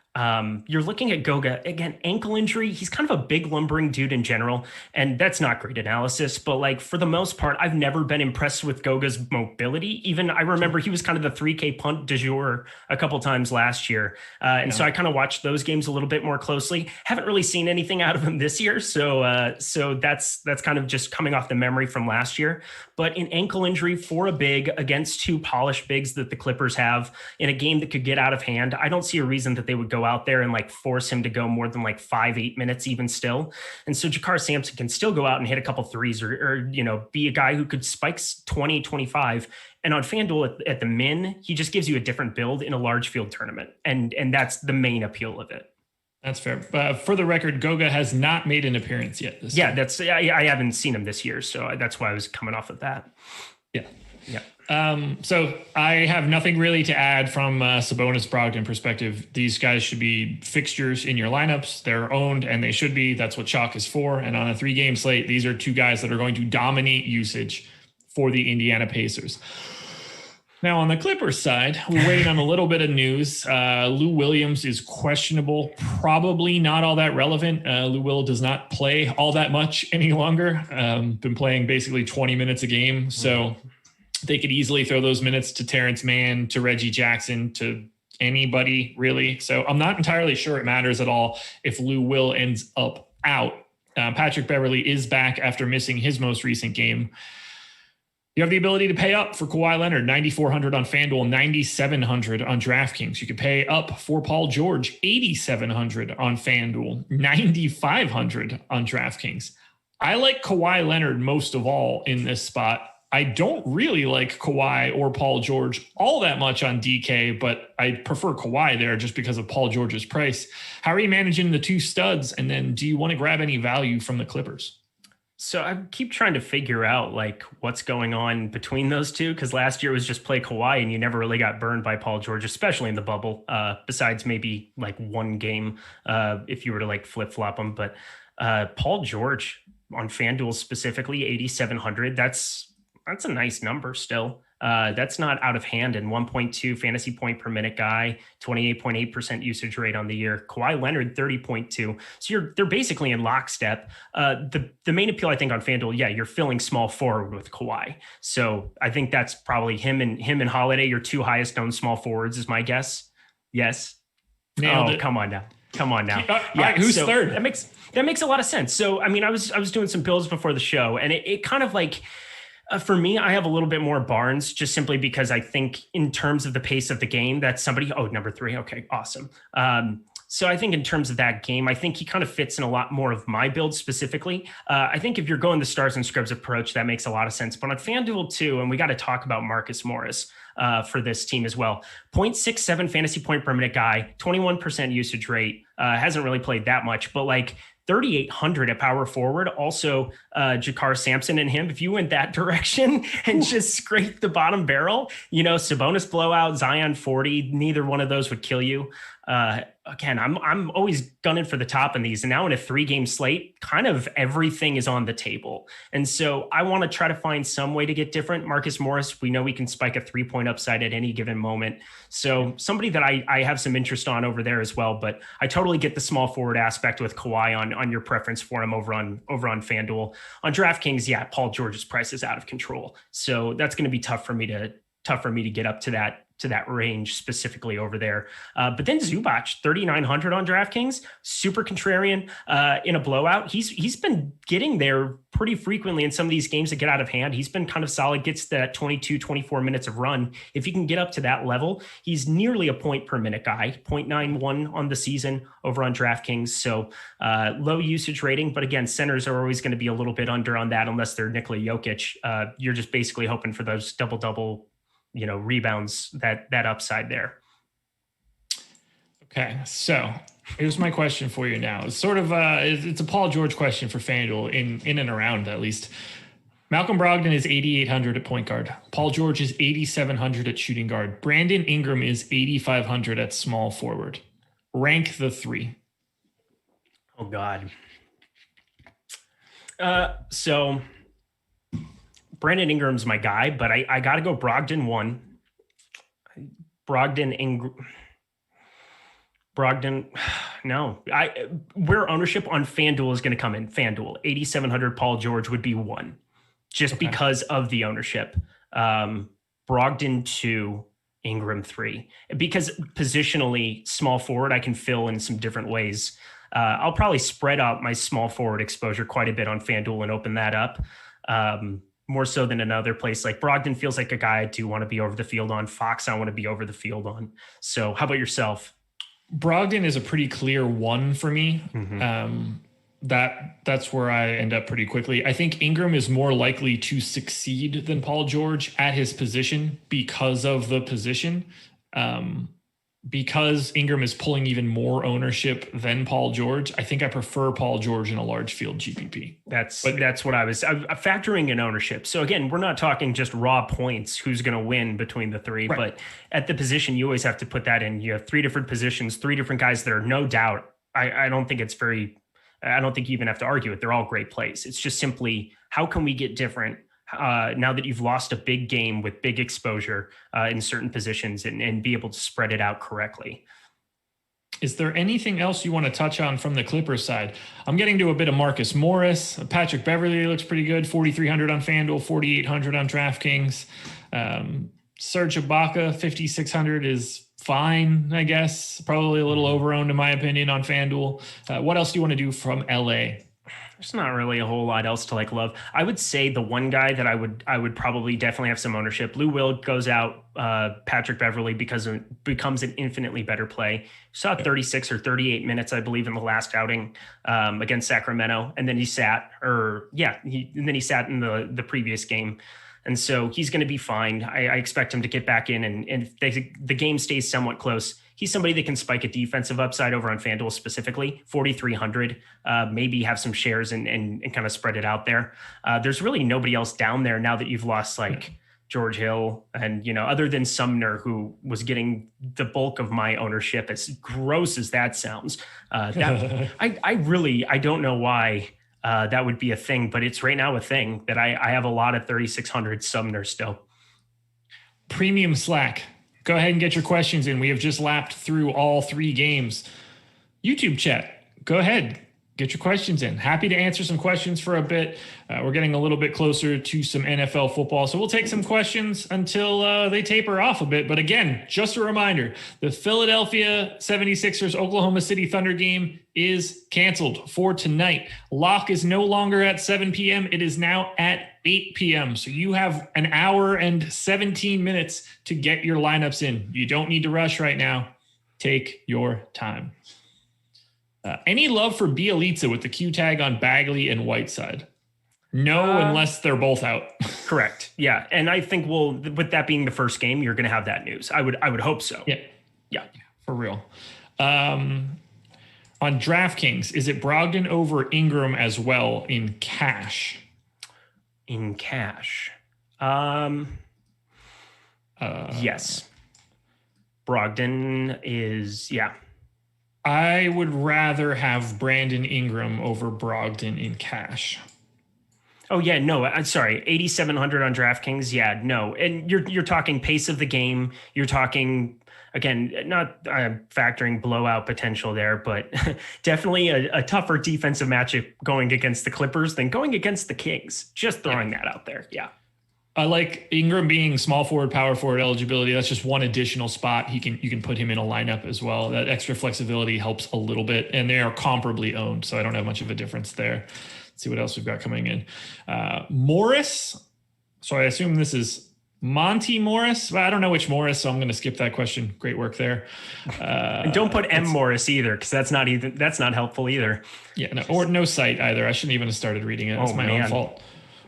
you're looking at Goga, again, ankle injury. He's kind of a big lumbering dude in general, and that's not great analysis, but like for the most part, I've never been impressed with Goga's mobility. Even I remember he was kind of the 3K punt du jour a couple times last year. So I kind of watched those games a little bit more closely. Haven't really seen anything out of him this year. So that's kind of just coming off the memory from last year. But an ankle injury for a big against two polished bigs that the Clippers have in a game that could get out of hand, I don't see a reason that they would go out there and like force him to go more than like 5-8 minutes even still. And so Jakar Sampson can still go out and hit a couple threes or be a guy who could spike 20, 25. And on FanDuel at the min, he just gives you a different build in a large field tournament. And that's the main appeal of it. That's fair. For the record, Goga has not made an appearance yet this year. I haven't seen him this year, so that's why I was coming off of that. Yeah. So I have nothing really to add from Sabonis Brogdon perspective. These guys should be fixtures in your lineups. They're owned, and they should be. That's what chalk is for. And on a 3-game slate, these are two guys that are going to dominate usage for the Indiana Pacers. Now, on the Clippers side, we're waiting on a little bit of news. Lou Williams is questionable, probably not all that relevant. Lou Will does not play all that much any longer. Been playing basically 20 minutes a game. So they could easily throw those minutes to Terrence Mann, to Reggie Jackson, to anybody, really. So I'm not entirely sure it matters at all if Lou Will ends up out. Patrick Beverley is back after missing his most recent game. You have the ability to pay up for Kawhi Leonard, 9,400 on FanDuel, 9,700 on DraftKings. You could pay up for Paul George, 8,700 on FanDuel, 9,500 on DraftKings. I like Kawhi Leonard most of all in this spot. I don't really like Kawhi or Paul George all that much on DK, but I prefer Kawhi there just because of Paul George's price. How are you managing the two studs? And then do you want to grab any value from the Clippers? So I keep trying to figure out like what's going on between those two, because last year was just play Kawhi and you never really got burned by Paul George, especially in the bubble, besides maybe like one game if you were to like flip-flop them. But Paul George on FanDuel specifically, 8,700, that's a nice number still. That's not out of hand. And 1.2 fantasy point per minute guy, 28.8% usage rate on the year. Kawhi Leonard, 30.2. So they're basically in lockstep. The main appeal, I think, on FanDuel, you're filling small forward with Kawhi. So I think that's probably him and Holiday, your two highest owned small forwards, is my guess. Yes. Nailed it. Come on now. All right, who's third? That makes a lot of sense. So, I mean, I was doing some builds before the show, and it kind of like, for me, I have a little bit more Barnes, just simply because I think in terms of the pace of the game, that's somebody, number 3. Okay, awesome. So I think in terms of that game, I think he kind of fits in a lot more of my build specifically. I think if you're going the stars and scrubs approach, that makes a lot of sense. But on FanDuel too, and we got to talk about Marcus Morris for this team as well. 0.67 fantasy point per minute guy, 21% usage rate, hasn't really played that much, but like 3,800 at power forward. Also, Jakar Sampson and him, if you went that direction and just scraped the bottom barrel, Sabonis blowout, Zion 40, neither one of those would kill you. Again, I'm always gunning for the top in these. And now in a 3-game slate, kind of everything is on the table. And so I want to try to find some way to get different. Marcus Morris, we know we can spike a 3-point upside at any given moment. So somebody that I have some interest on over there as well, but I totally get the small forward aspect with Kawhi on your preference for him over on FanDuel. On DraftKings, Paul George's price is out of control. So that's going to be tough for me to get up to that range specifically over there. But then Zubac, 3,900 on DraftKings, super contrarian in a blowout. He's been getting there pretty frequently in some of these games that get out of hand. He's been kind of solid, gets that 22, 24 minutes of run. If he can get up to that level, he's nearly a point per minute guy, 0.91 on the season over on DraftKings. So low usage rating, but again, centers are always going to be a little bit under on that unless they're Nikola Jokic. You're just basically hoping for those double-double rebounds, that upside there. Okay, so here's my question for you now. It's sort of it's a Paul George question for FanDuel in and around at least. Malcolm Brogdon is 8,800 at point guard. Paul George is 8,700 at shooting guard. Brandon Ingram is 8,500 at small forward. Rank the 3. Oh God. So Brandon Ingram's my guy, but I got to go Brogdon 1. Brogdon, no. Where ownership on FanDuel is going to come in. FanDuel, 8,700 Paul George would be 1, just because of the ownership. Brogdon 2, Ingram 3. Because positionally, small forward, I can fill in some different ways. I'll probably spread out my small forward exposure quite a bit on FanDuel and open that up. More so than another place. Like Brogdon feels like a guy I do want to be over the field on. Fox I want to be over the field on. So how about yourself? Brogdon is a pretty clear 1 for me. Mm-hmm. That's where I end up pretty quickly. I think Ingram is more likely to succeed than Paul George at his position because of the position. Because Ingram is pulling even more ownership than Paul George, I think I prefer Paul George in a large field GPP. That's what I'm factoring in ownership. So again, we're not talking just raw points, who's going to win between the 3, right. But at the position, you always have to put that in. You have 3 different positions, 3 different guys that are no doubt. I don't think you even have to argue it. They're all great plays. It's just simply, how can we get different now that you've lost a big game with big exposure in certain positions and be able to spread it out correctly. Is there anything else you want to touch on from the Clippers side? I'm getting to a bit of Marcus Morris. Patrick Beverley looks pretty good. 4,300 on FanDuel, 4,800 on DraftKings. Serge Ibaka, 5,600 is fine, I guess. Probably a little over-owned in my opinion on FanDuel. What else do you want to do from LA? There's not really a whole lot else to love. I would say the one guy that I would probably definitely have some ownership. Lou Will goes out. Patrick Beverley becomes an infinitely better play. Saw 36 or 38 minutes, I believe, in the last outing against Sacramento, and then he sat in the previous game. And so he's going to be fine. I expect him to get back in, and if the game stays somewhat close, he's somebody that can spike a defensive upside over on FanDuel specifically, 4,300, maybe have some shares and kind of spread it out there. There's really nobody else down there now that you've lost like George Hill and, other than Sumner, who was getting the bulk of my ownership, as gross as that sounds. I don't know why that would be a thing, but it's right now a thing that I have a lot of 3,600 Sumner still. Premium Slack. Go ahead and get your questions in. We have just lapped through all 3 games. YouTube chat. Go ahead. Get your questions in. Happy to answer some questions for a bit. We're getting a little bit closer to some NFL football, so we'll take some questions until they taper off a bit. But again, just a reminder, the Philadelphia 76ers Oklahoma City Thunder game is canceled for tonight. Lock is no longer at 7 p.m. It is now at 8 p.m. So you have an hour and 17 minutes to get your lineups in. You don't need to rush right now. Take your time. Any love for Bielitsa with the Q tag on Bagley and Whiteside? No, unless they're both out. Correct. Yeah. And I think, well, with that being the first game, you're going to have that news. I would hope so. Yeah, for real. On DraftKings, is it Brogdon over Ingram as well in cash? In cash. Yes. Brogdon is, yeah. I would rather have Brandon Ingram over Brogdon in cash. Oh yeah, no, I'm sorry. 8,700 on DraftKings. Yeah, no. And you're talking pace of the game. You're talking, again, not factoring blowout potential there, but definitely a tougher defensive matchup going against the Clippers than going against the Kings. Just throwing that out there. Yeah. I like Ingram being small forward, power forward eligibility. That's just one additional spot. You can put him in a lineup as well. That extra flexibility helps a little bit, and they are comparably owned, so I don't have much of a difference there. Let's see what else we've got coming in. Morris. So I assume this is Monty Morris. Well, I don't know which Morris, so I'm going to skip that question. Great work there. And don't put M Morris either, because that's not helpful either. Yeah, no, or no site either. I shouldn't even have started reading it. It's my own fault.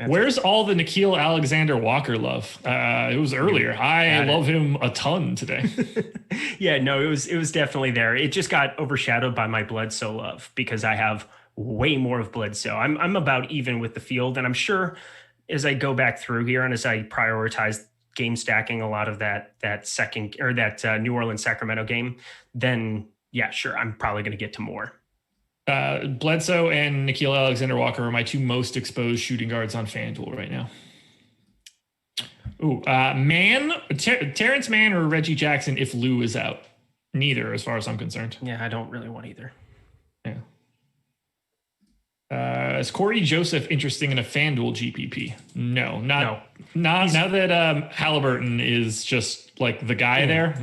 Where's all the Nickeil Alexander-Walker love? It was earlier. I love him a ton today. Yeah, no, it was definitely there. It just got overshadowed by my Bledsoe love because I have way more of Bledsoe. I'm about even with the field, and I'm sure as I go back through here and as I prioritize game stacking a lot of that second or that New Orleans Sacramento game, then yeah, sure, I'm probably going to get to more. Bledsoe and Nickeil Alexander-Walker are my 2 most exposed shooting guards on FanDuel right now. Ooh, Terrence Mann or Reggie Jackson if Lou is out? Neither, as far as I'm concerned. Yeah, I don't really want either. Yeah. Is Corey Joseph interesting in a FanDuel GPP? No. Not now that Halliburton is just like the guy there.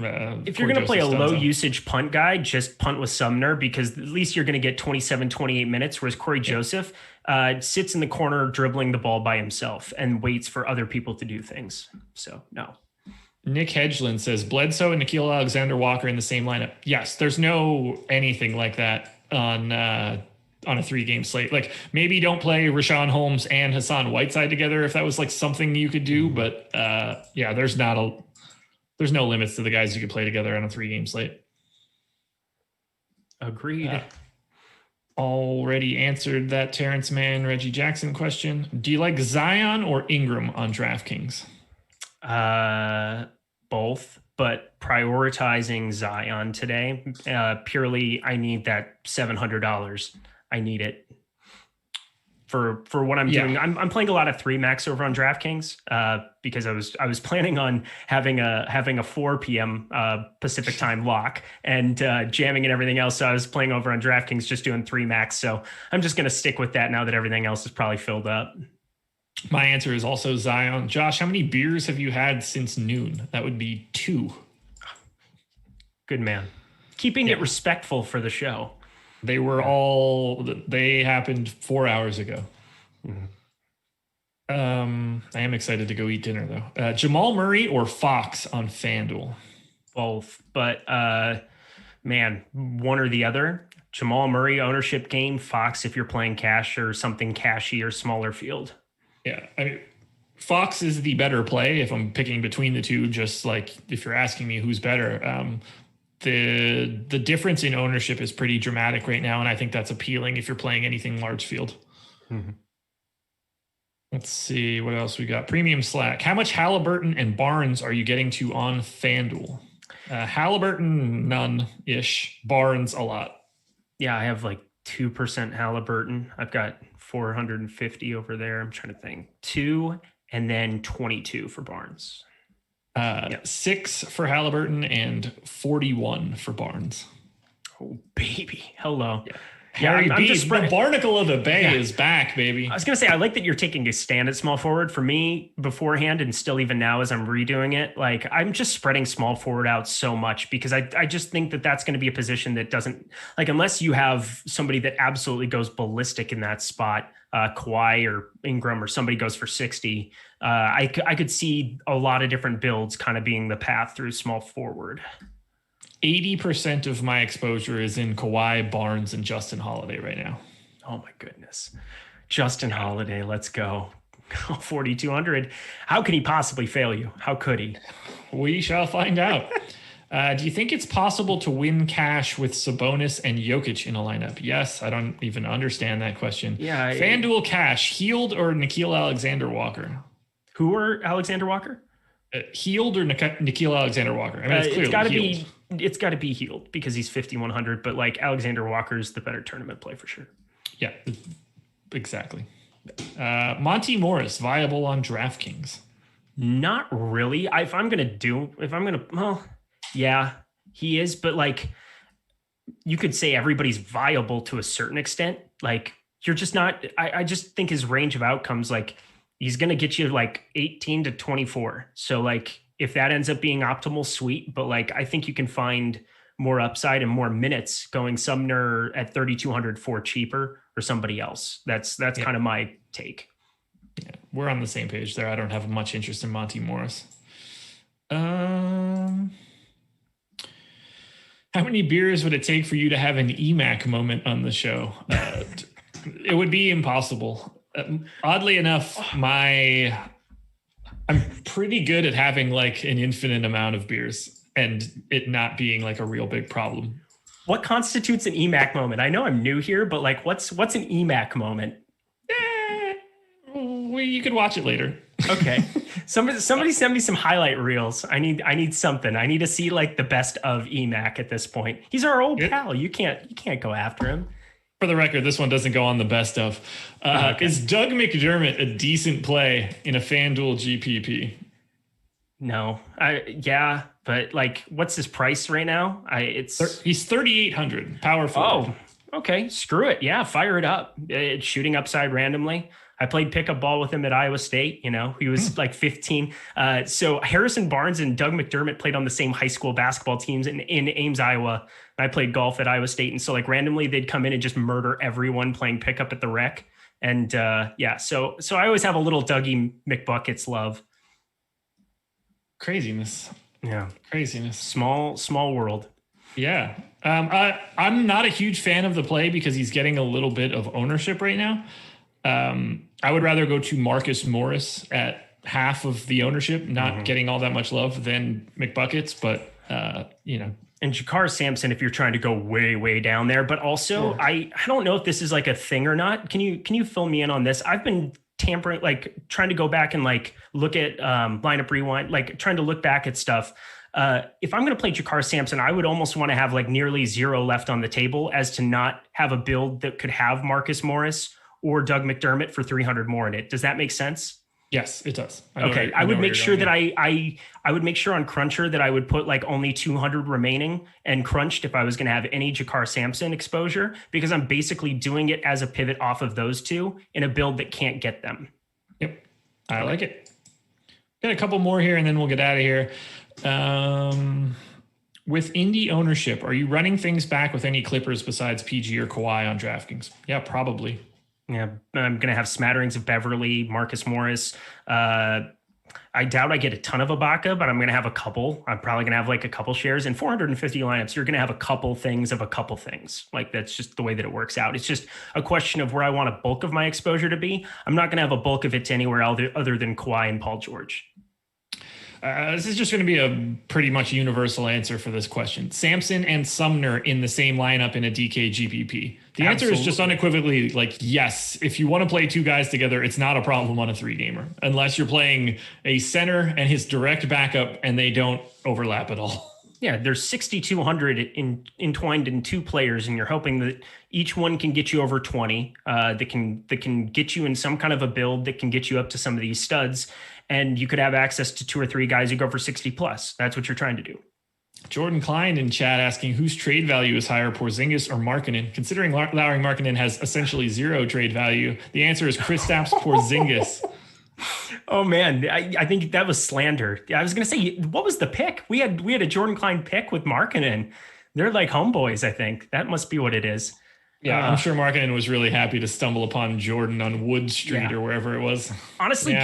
If you're going to play a low usage punt guy, just punt with Sumner, because at least you're going to get 27, 28 minutes, whereas Corey Joseph sits in the corner dribbling the ball by himself and waits for other people to do things. So, no. Nick Hedgeland says, Bledsoe and Nickeil Alexander-Walker in the same lineup. Yes, there's no anything like that on a 3-game slate. Like maybe don't play Rashawn Holmes and Hassan Whiteside together if that was like something you could do. But yeah, there's no limits to the guys you could play together on a 3-game slate. Agreed. Already answered that Terrence Mann, Reggie Jackson question. Do you like Zion or Ingram on DraftKings? Both, but prioritizing Zion today. Purely, I need that $700. I need it for what I'm doing. I'm playing a lot of 3 max over on DraftKings because I was planning on having a 4 p.m. Pacific time lock and jamming and everything else. So I was playing over on DraftKings just doing 3 max. So I'm just going to stick with that now that everything else is probably filled up. My answer is also Zion. Josh, how many beers have you had since noon? That would be 2. Good man. Keeping it respectful for the show. They happened 4 hours ago. Mm-hmm. I am excited to go eat dinner though. Jamal Murray or Fox on FanDuel? Both, but man, one or the other. Jamal Murray ownership game, Fox if you're playing cash or something cashy or smaller field. Yeah, I mean, Fox is the better play if I'm picking between the two. Just like if you're asking me who's better, the difference in ownership is pretty dramatic right now, and I think that's appealing if you're playing anything large field. Mm-hmm. Let's see what else we got. Premium Slack. How much Halliburton and Barnes are you getting to on FanDuel? Halliburton, none-ish. Barnes, a lot. Yeah, I have like 2% Halliburton. I've got 450 over there. I'm trying to think. 2 and then 22 for Barnes. 6 for Halliburton and 41 for Barnes. Oh, baby. Hello. Yeah. Harry B, the Barnacle of the Bay is back, baby. I was going to say, I like that you're taking a stand at small forward. For me, beforehand, and still even now as I'm redoing it, like I'm just spreading small forward out so much because I just think that that's going to be a position that doesn't, like, unless you have somebody that absolutely goes ballistic in that spot, Kawhi or Ingram or somebody goes for 60, I could see a lot of different builds kind of being the path through small forward. 80% of my exposure is in Kawhi, Barnes, and Justin Holiday right now. Oh my goodness. Justin Holiday, let's go. 4,200. How could he possibly fail you? How could he? We shall find out. Do you think it's possible to win cash with Sabonis and Jokic in a lineup? Yes, I don't even understand that question. Yeah. FanDuel cash, Healed or Nickeil Alexander-Walker? Who are Alexander Walker? Healed or Nickeil Alexander-Walker? I mean, it's clearly it's got to be Healed because he's 5,100, but like Alexander Walker is the better tournament play for sure. Yeah, exactly. Monty Morris, viable on DraftKings? Not really. Well, yeah, he is, but like you could say everybody's viable to a certain extent. Like you're just not, I just think his range of outcomes, like he's going to get you like 18 to 24. So like, if that ends up being optimal, sweet. But like, I think you can find more upside and more minutes going Sumner at 3,200 for cheaper or somebody else. That's kind of my take. Yeah, we're on the same page there. I don't have much interest in Monty Morris. How many beers would it take for you to have an EMAC moment on the show? It would be impossible. Oddly enough, I'm pretty good at having like an infinite amount of beers and it not being like a real big problem. What constitutes an EMAC moment? I know I'm new here, but like what's an EMAC moment? You could watch it later. Okay. Somebody send me some highlight reels. I need something. I need to see like the best of EMAC at this point. He's our old pal. You can't go after him. For the record, this one doesn't go on the best of. Okay. Is Doug McDermott a decent play in a FanDuel GPP? No. Yeah, but like, what's his price right now? He's 3,800 power forward. Oh, okay. Screw it. Yeah, fire it up. It's shooting upside randomly. I played pickup ball with him at Iowa State. You know, he was like 15. So Harrison Barnes and Doug McDermott played on the same high school basketball teams in Ames, Iowa. I played golf at Iowa State. And so like randomly they'd come in and just murder everyone playing pickup at the rec. And so I always have a little Dougie McBuckets love. Craziness. Yeah. Craziness. Small world. Yeah. I'm not a huge fan of the play because he's getting a little bit of ownership right now. I would rather go to Marcus Morris at half of the ownership, not getting all that much love, than McBuckets, but And Jakar Sampson, if you're trying to go way, way down there, but also I don't know if this is like a thing or not. Can you fill me in on this? I've been tampering, like trying to go back and like look at lineup rewind, like trying to look back at stuff. If I'm going to play Jakar Sampson, I would almost want to have like nearly zero left on the table as to not have a build that could have Marcus Morris or Doug McDermott for 300 more in it. Does that make sense? Yes, it does. Okay. I would make sure that I would make sure on Cruncher that I would put like only 200 remaining and crunched if I was going to have any Jakar Sampson exposure, because I'm basically doing it as a pivot off of those two in a build that can't get them. Yep. I like it. Got a couple more here and then we'll get out of here. With Indy ownership, are you running things back with any Clippers besides PG or Kawhi on DraftKings? Yeah, probably. Yeah, I'm going to have smatterings of Beverly, Marcus Morris. I doubt I get a ton of Ibaka, but I'm going to have a couple. I'm probably going to have like a couple shares. In 450 lineups, you're going to have a couple things of a couple things. Like that's just the way that it works out. It's just a question of where I want a bulk of my exposure to be. I'm not going to have a bulk of it to anywhere other than Kawhi and Paul George. This is just going to be a pretty much universal answer for this question. Sampson and Sumner in the same lineup in a DK GPP. The answer is just unequivocally like, yes, if you want to play two guys together, it's not a problem on a 3-gamer, unless you're playing a center and his direct backup and they don't overlap at all. Yeah, there's 6,200 entwined in two players, and you're hoping that each one can get you over 20. That can get you in some kind of a build that can get you up to some of these studs. and you could have access to 2 or 3 guys who go for 60 plus. That's what you're trying to do. Jordan Klein in chat asking whose trade value is higher, Porzingis or Markkanen? Considering Lauri Markkanen has essentially 0 trade value, the answer is Kristaps Porzingis. Oh man, I think that was slander. I was going to say, what was the pick? We had a Jordan Klein pick with Markkanen. They're like homeboys, I think. That must be what it is. Yeah, I'm sure Markkanen was really happy to stumble upon Jordan on Wood Street or wherever it was. Honestly,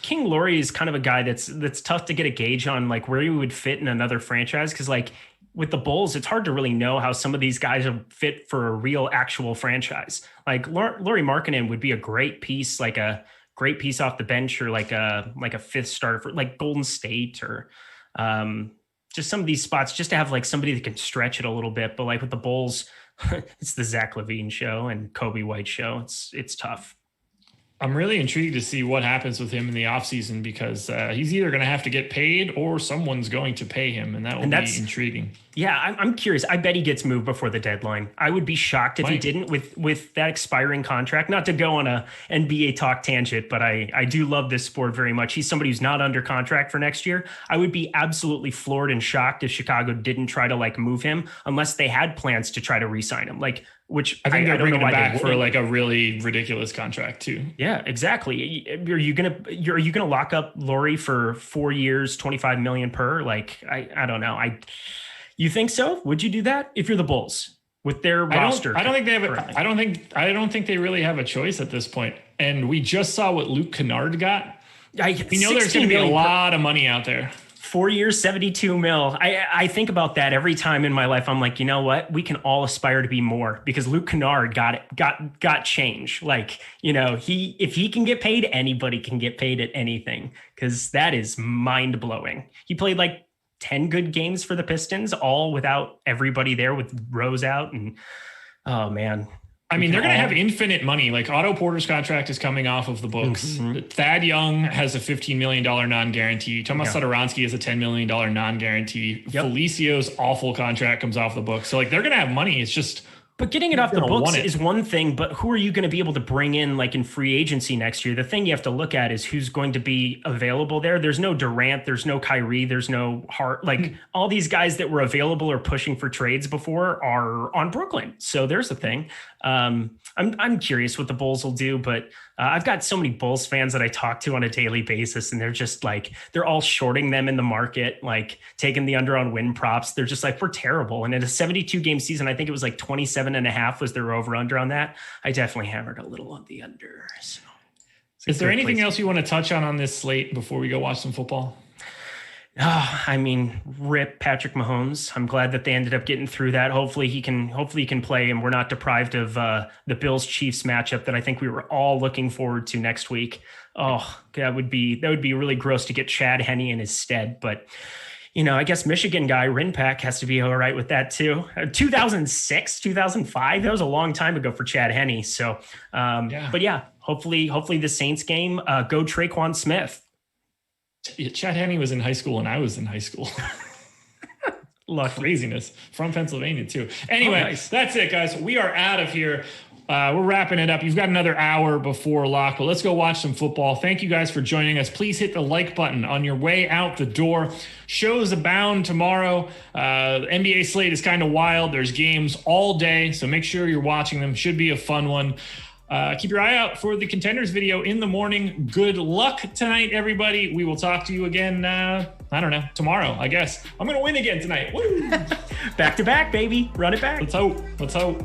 King Laurie is kind of a guy that's tough to get a gauge on, like where he would fit in another franchise. Because like with the Bulls, it's hard to really know how some of these guys are fit for a real actual franchise. Like Lauri Markkanen would be a great piece, like a great piece off the bench, or like a 5th starter for like Golden State, or just some of these spots, just to have like somebody that can stretch it a little bit. But like with the Bulls, it's the Zach LaVine show and Kobe White show. It's tough. I'm really intrigued to see what happens with him in the offseason, because he's either going to have to get paid or someone's going to pay him, and that will be intriguing. Yeah, I'm curious. I bet he gets moved before the deadline. I would be shocked if he didn't with that expiring contract. Not to go on a NBA talk tangent, but I do love this sport very much. He's somebody who's not under contract for next year. I would be absolutely floored and shocked if Chicago didn't try to like move him, unless they had plans to try to re-sign him. Like, which I think they're bringing him back for like a really ridiculous contract too. Yeah, exactly. Are you gonna lock up Laurie for 4 years, $25 million per? Like, I don't know. You think so? Would you do that if you're the Bulls with their roster? I don't think they have. I don't think they really have a choice at this point. And we just saw what Luke Kennard got. We know there's going to be a lot of money out there. 4 years, 72 mil. I think about that every time in my life. I'm like, you know what? We can all aspire to be more, because Luke Kennard got change. Like, you know, if he can get paid, anybody can get paid at anything, because that is mind blowing. He played like 10 good games for the Pistons, all without everybody there, with Rose out. And oh man. I mean, they're going to have infinite money. Like Otto Porter's contract is coming off of the books. Mm-hmm. Thad Young has a $15 million non-guarantee. Tomas Satoransky has a $10 million non-guarantee. Yep. Felicio's awful contract comes off the books. So like they're going to have money. It's just... But getting it off the books is one thing, but who are you going to be able to bring in like in free agency next year? The thing you have to look at is who's going to be available there. There's no Durant, there's no Kyrie, there's no Hart. Like all these guys that were available or pushing for trades before are on Brooklyn. So there's the thing. I'm curious what the Bulls will do, but I've got so many Bulls fans that I talk to on a daily basis, and they're just like, they're all shorting them in the market, like taking the under on win props. They're just like, we're terrible. And in a 72 game season, I think it was like 27.5 was their over under on that. I definitely hammered a little on the under. So is there anything else you want to touch on this slate before we go watch some football? I mean, rip Patrick Mahomes. I'm glad that they ended up getting through that. Hopefully he can play, and we're not deprived of the Bills Chiefs matchup that I think we were all looking forward to next week. Oh, that would be really gross to get Chad Henne in his stead. But, you know, I guess Michigan guy Rinpack has to be all right with that too. 2006, 2005, that was a long time ago for Chad Henne. So, but yeah, hopefully the Saints game, go Traquan Smith. Chad Henne was in high school and I was in high school. Craziness from Pennsylvania too. Anyway, That's it, guys. We are out of here. We're wrapping it up. You've got another hour before lock, but let's go watch some football. Thank you guys for joining us. Please hit the like button on your way out the door. Shows abound tomorrow. NBA slate is kind of wild. There's games all day, so make sure you're watching them. Should be a fun one. Keep your eye out for the contenders video in the morning. Good luck tonight, everybody. We will talk to you again, I don't know, tomorrow, I guess. I'm going to win again tonight. Woo! Back to back, baby. Run it back. Let's hope.